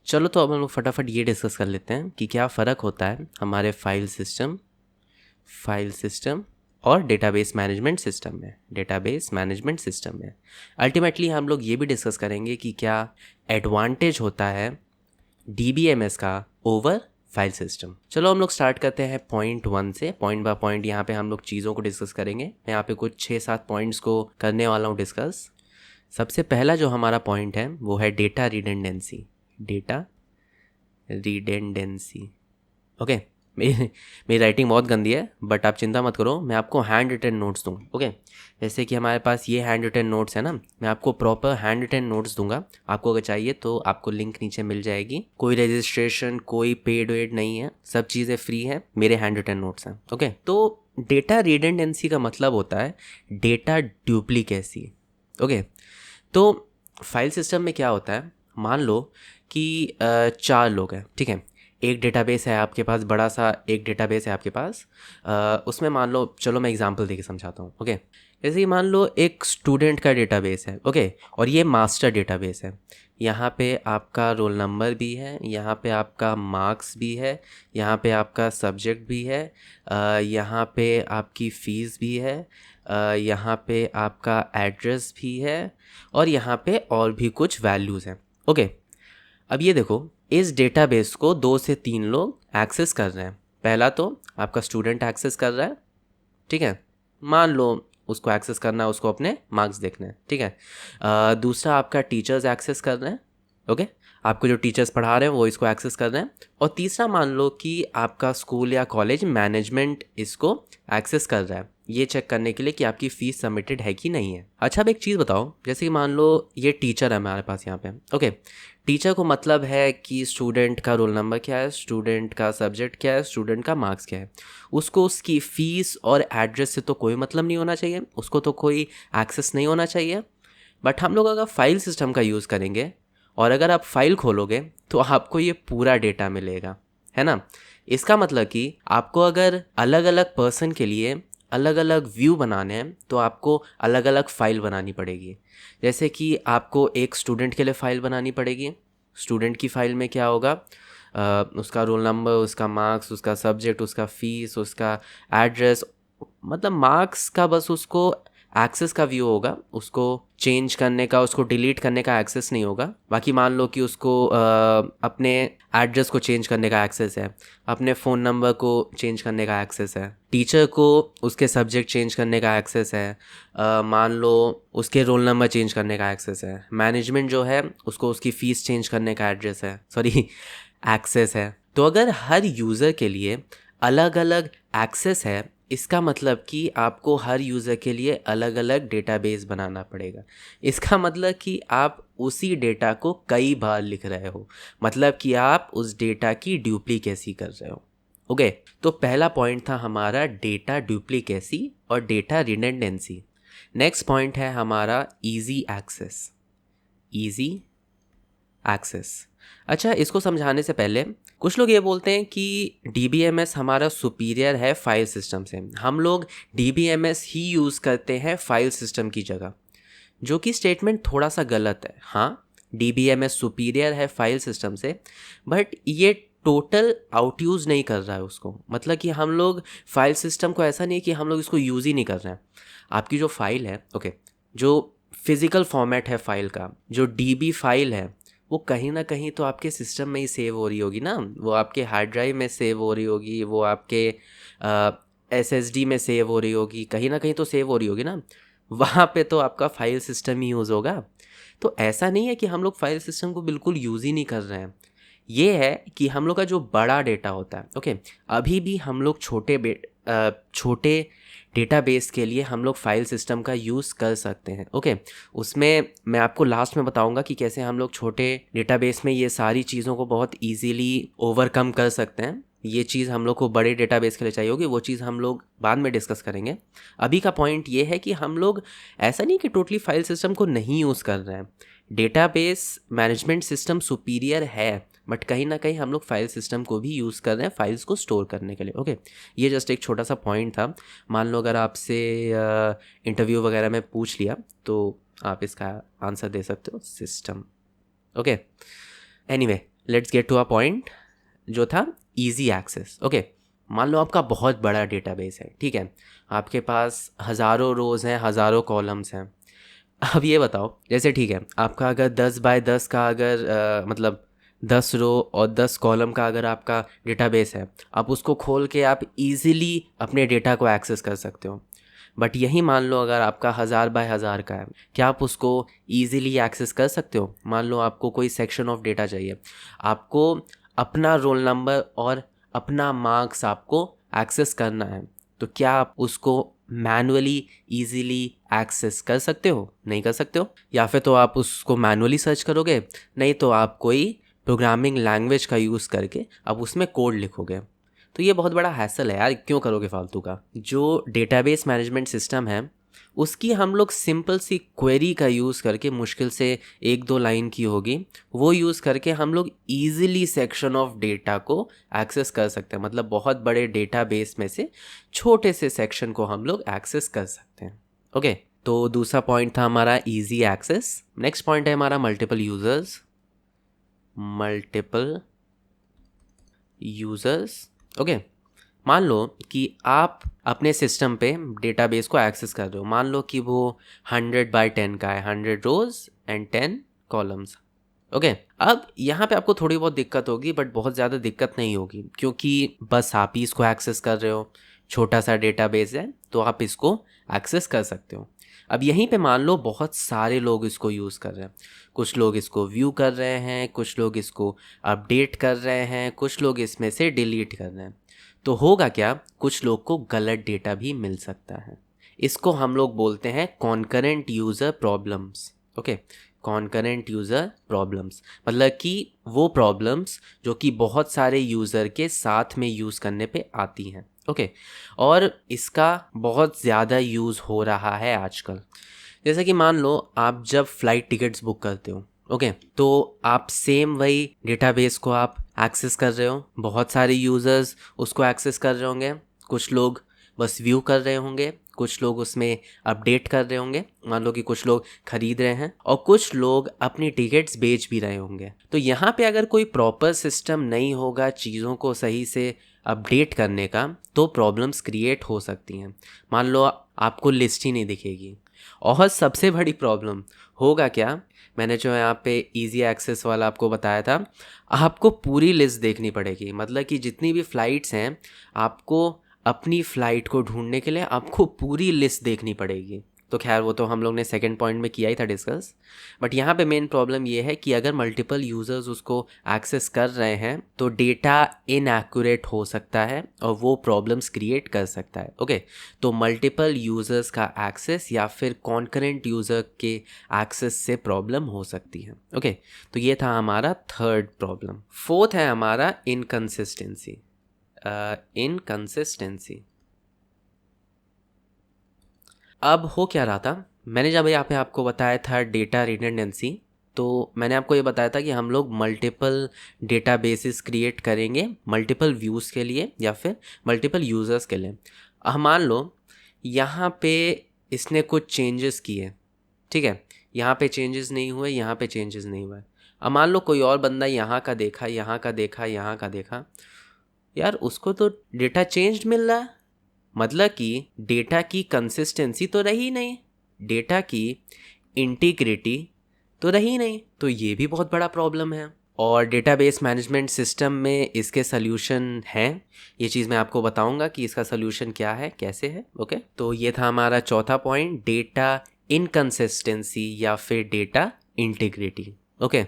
चलो तो अब हम लोग फटाफट ये डिस्कस कर लेते हैं कि क्या फ़र्क होता है हमारे फाइल सिस्टम और डेटाबेस मैनेजमेंट सिस्टम में। अल्टीमेटली हम लोग ये भी डिस्कस करेंगे कि क्या एडवांटेज होता है DBMS का ओवर फाइल सिस्टम। चलो हम लोग स्टार्ट करते हैं पॉइंट 1 से, पॉइंट बाय पॉइंट यहाँ पे हम लोग चीज़ों को डिस्कस करेंगे। मैं यहाँ पे कुछ 6-7 पॉइंट्स को करने वाला हूँ डिस्कस। सबसे पहला जो हमारा पॉइंट है वो है डेटा रिडेंडेंसी। ओके, मेरी राइटिंग बहुत गंदी है बट आप चिंता मत करो, मैं आपको हैंड रिटन नोट्स दूँ। ओके, जैसे कि हमारे पास ये हैंड रिटन नोट्स है ना, मैं आपको प्रॉपर हैंड रिटन नोट्स दूंगा। आपको अगर चाहिए तो आपको लिंक नीचे मिल जाएगी। कोई रजिस्ट्रेशन, कोई पेड वेड नहीं है, सब चीज़ें फ्री है, मेरे हैंड रिटन नोट्स हैं। ओके, तो डेटा रिडेंडेंसी का मतलब होता है डेटा डुप्लीकेसी। ओके, तो फाइल सिस्टम में क्या होता है, मान लो कि 4 लोग हैं, ठीक है। एक डेटाबेस है आपके पास, बड़ा सा एक डेटाबेस है आपके पास। उसमें मान लो, चलो मैं एग्जांपल देके समझाता हूँ। ओके, जैसे कि मान लो एक स्टूडेंट का डेटाबेस है। ओके, और ये मास्टर डेटाबेस है। यहाँ पे आपका रोल नंबर भी है, यहाँ पे आपका मार्क्स भी है, यहाँ पे आपका सब्जेक्ट भी है, यहाँ पे आपकी फ़ीस भी है, यहाँ पे आपका एड्रेस भी है, और यहाँ पे और भी कुछ वैल्यूज़ हैं। ओके, अब ये देखो, इस डेटाबेस को 2 से 3 लोग एक्सेस कर रहे हैं। पहला तो आपका स्टूडेंट एक्सेस कर रहा है, ठीक है, मान लो उसको एक्सेस करना है, उसको अपने मार्क्स देखने हैं, ठीक है। दूसरा आपका टीचर्स एक्सेस कर रहे हैं। ओके, आपको जो टीचर्स पढ़ा रहे हैं वो इसको एक्सेस कर रहे हैं। और तीसरा मान लो कि आपका स्कूल या कॉलेज मैनेजमेंट इसको एक्सेस कर रहा है, ये चेक करने के लिए कि आपकी फ़ीस सबमिटेड है कि नहीं है। अच्छा, अब एक चीज़ बताओ, जैसे कि मान लो ये टीचर है हमारे पास यहाँ पे। ओके, टीचर को मतलब है कि स्टूडेंट का रोल नंबर क्या है, स्टूडेंट का सब्जेक्ट क्या है, स्टूडेंट का मार्क्स क्या है। उसको उसकी फ़ीस और एड्रेस से तो कोई मतलब नहीं होना चाहिए, उसको तो कोई एक्सेस नहीं होना चाहिए। बट हम लोग अगर फाइल सिस्टम का यूज़ करेंगे और अगर आप फाइल खोलोगे तो आपको ये पूरा डेटा मिलेगा, है ना। इसका मतलब कि आपको अगर अलग अलग पर्सन के लिए अलग अलग व्यू बनाने हैं तो आपको अलग अलग फ़ाइल बनानी पड़ेगी। जैसे कि आपको एक स्टूडेंट के लिए फ़ाइल बनानी पड़ेगी। स्टूडेंट की फ़ाइल में क्या होगा, उसका रोल नंबर, उसका मार्क्स, उसका सब्जेक्ट, उसका फ़ीस, उसका एड्रेस, मतलब मार्क्स का बस उसको एक्सेस का व्यू होगा, उसको चेंज करने का, उसको डिलीट करने का एक्सेस नहीं होगा। बाकी मान लो कि उसको अपने एड्रेस को चेंज करने का एक्सेस है, अपने फ़ोन नंबर को चेंज करने का एक्सेस है, टीचर को उसके सब्जेक्ट चेंज करने का एक्सेस है, मान लो उसके रोल नंबर चेंज करने का एक्सेस है, मैनेजमेंट जो है उसको उसकी फ़ीस चेंज करने का एड्रेस है, सॉरी एक्सेस है। तो अगर हर यूज़र के लिए अलग अलग एक्सेस है, इसका मतलब कि आपको हर यूज़र के लिए अलग अलग डेटाबेस बनाना पड़ेगा। इसका मतलब कि आप उसी डेटा को कई बार लिख रहे हो, मतलब कि आप उस डेटा की डुप्लीकेसी कर रहे हो। ओके, तो पहला पॉइंट था हमारा डेटा डुप्लीकेसी और डेटा रिडंडेंसी। नेक्स्ट पॉइंट है हमारा इजी एक्सेस। अच्छा, इसको समझाने से पहले कुछ लोग ये बोलते हैं कि DBMS हमारा सुपीरियर है फाइल सिस्टम से, हम लोग DBMS ही यूज़ करते हैं फाइल सिस्टम की जगह, जो कि स्टेटमेंट थोड़ा सा गलत है। हाँ, DBMS सुपीरियर है फाइल सिस्टम से, बट ये टोटल आउट यूज़ नहीं कर रहा है उसको। मतलब कि हम लोग फाइल सिस्टम को ऐसा नहीं है कि हम लोग इसको यूज़ ही नहीं कर रहे हैं। आपकी जो फाइल है, ओके, जो फिज़िकल फॉर्मेट है फाइल का, जो DB फाइल है, वो कहीं ना कहीं तो आपके सिस्टम में ही सेव हो रही होगी ना, वो आपके हार्ड ड्राइव में सेव हो रही होगी, वो आपके SSD में सेव हो रही होगी, कहीं ना कहीं तो सेव हो रही होगी ना, वहाँ पे तो आपका फाइल सिस्टम ही यूज़ होगा। तो ऐसा नहीं है कि हम लोग फाइल सिस्टम को बिल्कुल यूज़ ही नहीं कर रहे हैं। ये है कि हम लोग का जो बड़ा डेटा होता है, ओके, अभी भी हम लोग छोटे डेटाबेस के लिए हम लोग फाइल सिस्टम का यूज़ कर सकते हैं। ओके, उसमें मैं आपको लास्ट में बताऊंगा कि कैसे हम लोग छोटे डेटाबेस में ये सारी चीज़ों को बहुत इजीली ओवरकम कर सकते हैं। ये चीज़ हम लोग को बड़े डेटाबेस के लिए चाहिए होगी, वो चीज़ हम लोग बाद में डिस्कस करेंगे। अभी का पॉइंट ये है कि हम लोग ऐसा नहीं कि टोटली फाइल सिस्टम को नहीं यूज़ कर रहे हैं। डेटाबेस मैनेजमेंट सिस्टम सुपीरियर है, बट कहीं ना कहीं हम लोग फाइल सिस्टम को भी यूज़ कर रहे हैं फाइल्स को स्टोर करने के लिए। ओके, ये जस्ट एक छोटा सा पॉइंट था। मान लो अगर आपसे इंटरव्यू वगैरह में पूछ लिया तो आप इसका आंसर दे सकते हो system. Okay, anyway, let's get to a point जो था इजी एक्सेस। ओके, मान लो आपका बहुत बड़ा डेटाबेस है, ठीक है, आपके पास हज़ारों रोज़ हैं, हज़ारों कॉलम्स हैं। अब ये बताओ, जैसे ठीक है, आपका अगर 10 बाय 10 का अगर मतलब 10 रो और 10 कॉलम का अगर आपका डेटाबेस है, आप उसको खोल के आप इजीली अपने डेटा को एक्सेस कर सकते हो। बट यही मान लो अगर आपका 1000 बाय 1000 का है, क्या आप उसको ईज़िली एक्सेस कर सकते हो? मान लो आपको कोई सेक्शन ऑफ डेटा चाहिए, आपको अपना रोल नंबर और अपना मार्क्स आपको एक्सेस करना है, तो क्या आप उसको मैनुअली ईज़िली एक्सेस कर सकते हो? नहीं कर सकते हो। या फिर तो आप उसको मैनुअली सर्च करोगे, नहीं तो आप कोई प्रोग्रामिंग लैंग्वेज का यूज़ करके आप उसमें कोड लिखोगे। तो ये बहुत बड़ा हैसल है यार, क्यों करोगे फालतू का। जो डेटाबेस मैनेजमेंट सिस्टम है उसकी हम लोग सिंपल सी क्वेरी का यूज़ करके, मुश्किल से 1-2 लाइन की होगी, वो यूज़ करके हम लोग ईजिली सेक्शन ऑफ डेटा को एक्सेस कर सकते हैं। मतलब बहुत बड़े डेटाबेस में से छोटे से सेक्शन को हम लोग एक्सेस कर सकते हैं। ओके, तो दूसरा पॉइंट था हमारा इजी एक्सेस। नेक्स्ट पॉइंट है हमारा मल्टीपल यूज़र्स। ओके, मान लो कि आप अपने सिस्टम पे डेटाबेस को एक्सेस कर रहे हो, मान लो कि वो 100 बाय 10 का है, 100 रोज एंड 10 कॉलम्स। ओके, अब यहाँ पे आपको थोड़ी बहुत दिक्कत होगी, बट बहुत ज़्यादा दिक्कत नहीं होगी, क्योंकि बस आप ही इसको एक्सेस कर रहे हो, छोटा सा डेटाबेस है तो आप इसको एक्सेस कर सकते हो। अब यहीं पे मान लो बहुत सारे लोग इसको यूज़ कर रहे हैं, कुछ लोग इसको व्यू कर रहे हैं, कुछ लोग इसको अपडेट कर रहे हैं, कुछ लोग इसमें से डिलीट कर रहे हैं। तो होगा क्या, कुछ लोग को गलत डेटा भी मिल सकता है। इसको हम लोग बोलते हैं concurrent user problems. Okay, concurrent user problems मतलब कि वो प्रॉब्लम्स जो कि बहुत सारे यूज़र के साथ में यूज़ करने पे आती हैं। ओके, और इसका बहुत ज़्यादा यूज़ हो रहा है आजकल। जैसे कि मान लो आप जब फ़्लाइट टिकट्स बुक करते हो, ओके, तो आप सेम वही डेटाबेस को आप एक्सेस कर रहे हो, बहुत सारे यूज़र्स उसको एक्सेस कर रहे होंगे, कुछ लोग बस व्यू कर रहे होंगे, कुछ लोग उसमें अपडेट कर रहे होंगे, मान लो कि कुछ लोग खरीद रहे हैं और कुछ लोग अपनी टिकट्स बेच भी रहे होंगे। तो यहाँ पे अगर कोई प्रॉपर सिस्टम नहीं होगा चीज़ों को सही से अपडेट करने का, तो प्रॉब्लम्स क्रिएट हो सकती हैं। मान लो आपको लिस्ट ही नहीं दिखेगी। और सबसे बड़ी प्रॉब्लम होगा क्या, मैंने जो यहाँ पे इजी एक्सेस वाला आपको बताया था, आपको पूरी लिस्ट देखनी पड़ेगी। मतलब कि जितनी भी फ़्लाइट्स हैं, आपको अपनी फ़्लाइट को ढूंढने के लिए आपको पूरी लिस्ट देखनी पड़ेगी। तो खैर वो तो हम लोग ने सेकंड पॉइंट में किया ही था डिस्कस। बट यहाँ पे मेन प्रॉब्लम ये है कि अगर मल्टीपल यूज़र्स उसको एक्सेस कर रहे हैं तो डेटा इनएक्यूरेट हो सकता है और वो प्रॉब्लम्स क्रिएट कर सकता है। ओके, तो मल्टीपल यूज़र्स का एक्सेस या फिर कॉन्करेंट यूज़र के एक्सेस से प्रॉब्लम हो सकती है। ओके, तो ये था हमारा थर्ड प्रॉब्लम। फोर्थ है हमारा इनकन्सिस्टेंसी। अब हो क्या रहा था, मैंने जब यहाँ पे आपको बताया था डेटा रिडंडेंसी, तो मैंने आपको ये बताया था कि हम लोग मल्टीपल डेटाबेसेस क्रिएट करेंगे मल्टीपल व्यूज़ के लिए या फिर मल्टीपल यूज़र्स के लिए। अब मान लो यहाँ पे इसने कुछ चेंजेस किए, ठीक है, यहाँ पे चेंजेस नहीं हुए, यहाँ पे चेंजेस नहीं हुए। अब मान लो कोई और बंदा यहाँ का देखा, यहाँ का देखा, यहाँ का देखा, यार उसको तो डेटा चेंज्ड मिल रहा है, मतलब कि डेटा की कंसिस्टेंसी तो रही नहीं, डेटा की इंटीग्रिटी तो रही नहीं। तो ये भी बहुत बड़ा प्रॉब्लम है और डेटाबेस मैनेजमेंट सिस्टम में इसके सल्यूशन हैं। ये चीज़ मैं आपको बताऊंगा कि इसका सल्यूशन क्या है, कैसे है। ओके, तो ये था हमारा चौथा पॉइंट, डेटा इनकंसिस्टेंसी या फिर डेटा इंटीग्रिटी। ओके,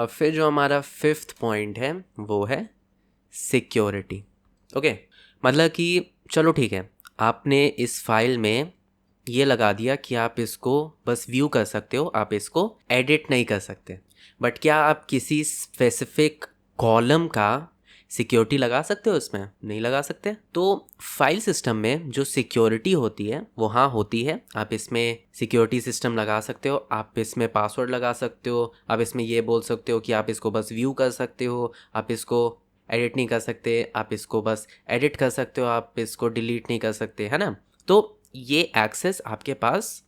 फिर जो हमारा फिफ्थ पॉइंट है वो है सिक्योरिटी। ओके, मतलब कि चलो ठीक है, आपने इस फाइल में ये लगा दिया कि आप इसको बस व्यू कर सकते हो, आप इसको एडिट नहीं कर सकते, बट क्या आप किसी स्पेसिफिक कॉलम का सिक्योरिटी लगा सकते हो? इसमें नहीं लगा सकते। तो फाइल सिस्टम में जो सिक्योरिटी होती है वो हाँ होती है, आप इसमें सिक्योरिटी सिस्टम लगा सकते हो, आप इसमें पासवर्ड लगा सकते हो, आप इसमें ये बोल सकते हो कि आप इसको बस व्यू कर सकते हो, आप इसको एडिट नहीं कर सकते, आप इसको बस एडिट कर सकते हो, आप इसको डिलीट नहीं कर सकते, है ना। तो ये एक्सेस आपके पास,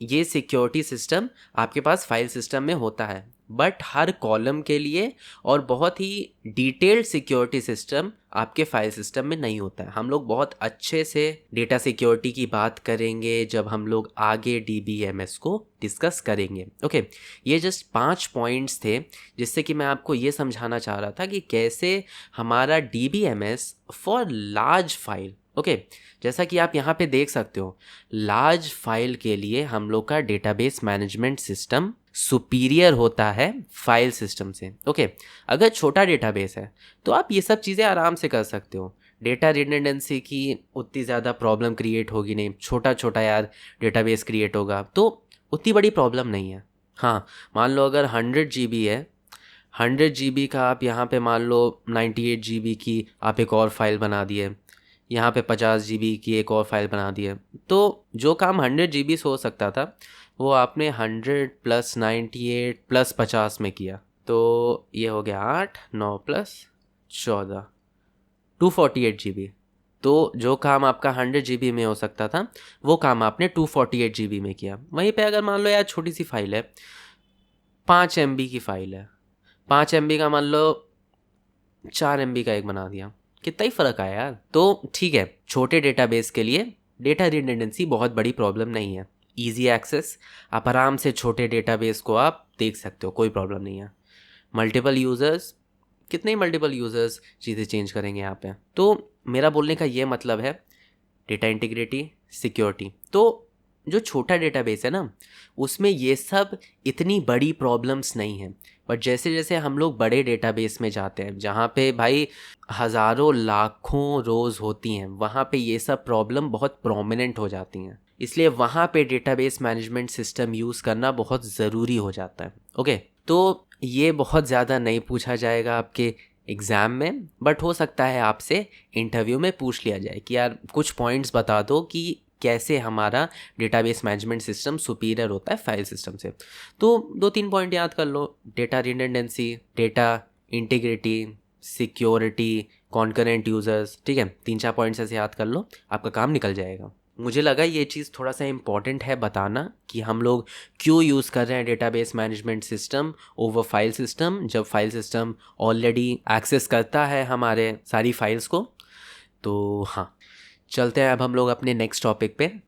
ये सिक्योरिटी सिस्टम आपके पास फाइल सिस्टम में होता है। बट हर कॉलम के लिए और बहुत ही डिटेल्ड सिक्योरिटी सिस्टम आपके फाइल सिस्टम में नहीं होता है। हम लोग बहुत अच्छे से डेटा सिक्योरिटी की बात करेंगे जब हम लोग आगे DBMS को डिस्कस करेंगे। ओके, ये जस्ट 5 पॉइंट्स थे जिससे कि मैं आपको ये समझाना चाह रहा था कि कैसे हमारा DBMS for large file, okay, जैसा कि आप यहाँ पे देख सकते हो, लार्ज फाइल के लिए हम लोग का डेटाबेस मैनेजमेंट सिस्टम सुपीरियर होता है फाइल सिस्टम से। ओके, अगर छोटा डेटाबेस है तो आप ये सब चीज़ें आराम से कर सकते हो, डेटा रिडंडेंसी की उतनी ज़्यादा प्रॉब्लम क्रिएट होगी नहीं, छोटा छोटा यार डेटाबेस क्रिएट होगा तो उतनी बड़ी प्रॉब्लम नहीं है। हाँ, मान लो अगर 100 GB है, 100 GB का आप यहाँ पे मान लो 98 GB की आप एक और फाइल बना दिए, यहाँ पे 50 GB की एक और फाइल बना दिए, तो जो काम 100 GB से हो सकता था वो आपने 100 + 98 + 50 में किया, तो ये हो गया 8, 9 + 14, 248 GB। तो जो काम आपका 100 GB में हो सकता था वो काम आपने 248 GB में किया। वहीं पे अगर मान लो यार छोटी सी फाइल है, 5 MB की फाइल है, 5 MB का मान लो 4 MB का एक बना दिया, कितना ही फ़र्क आया यार। तो ठीक है, छोटे डेटाबेस के लिए डेटा रिडंडेंसी बहुत बड़ी प्रॉब्लम नहीं है, इजी एक्सेस, आप आराम से छोटे डेटाबेस को आप देख सकते हो, कोई प्रॉब्लम नहीं है। मल्टीपल यूज़र्स, कितने ही मल्टीपल यूज़र्स चीज़ें चेंज करेंगे यहाँ पे। तो मेरा बोलने का ये मतलब है डेटा इंटीग्रिटी, सिक्योरिटी। तो जो छोटा डेटाबेस है ना उसमें ये सब इतनी बड़ी प्रॉब्लम्स नहीं हैं, बट जैसे जैसे हम लोग बड़े डेटाबेस में जाते हैं जहाँ पे भाई हज़ारों लाखों रोज़ होती हैं, वहाँ पे ये सब प्रॉब्लम बहुत प्रोमिनेंट हो जाती हैं, इसलिए वहाँ पे डेटाबेस मैनेजमेंट सिस्टम यूज़ करना बहुत ज़रूरी हो जाता है। ओके, तो ये बहुत ज़्यादा नहीं पूछा जाएगा आपके एग्ज़ाम में, बट हो सकता है आपसे इंटरव्यू में पूछ लिया जाए कि यार कुछ पॉइंट्स बता दो कि कैसे हमारा डेटाबेस मैनेजमेंट सिस्टम सुपीरियर होता है फाइल सिस्टम से। तो 2-3 पॉइंट याद कर लो, data redundancy, data integrity, security, concurrent users, ठीक है, 3-4 पॉइंट्स ऐसे याद कर लो, आपका काम निकल जाएगा। मुझे लगा ये चीज़ थोड़ा सा इम्पॉर्टेंट है बताना कि हम लोग क्यों यूज़ कर रहे हैं database management system over file system, जब फाइल सिस्टम ऑलरेडी एक्सेस करता है हमारे सारी फाइल्स को। तो हाँ, चलते हैं अब हम लोग अपने नेक्स्ट टॉपिक पे।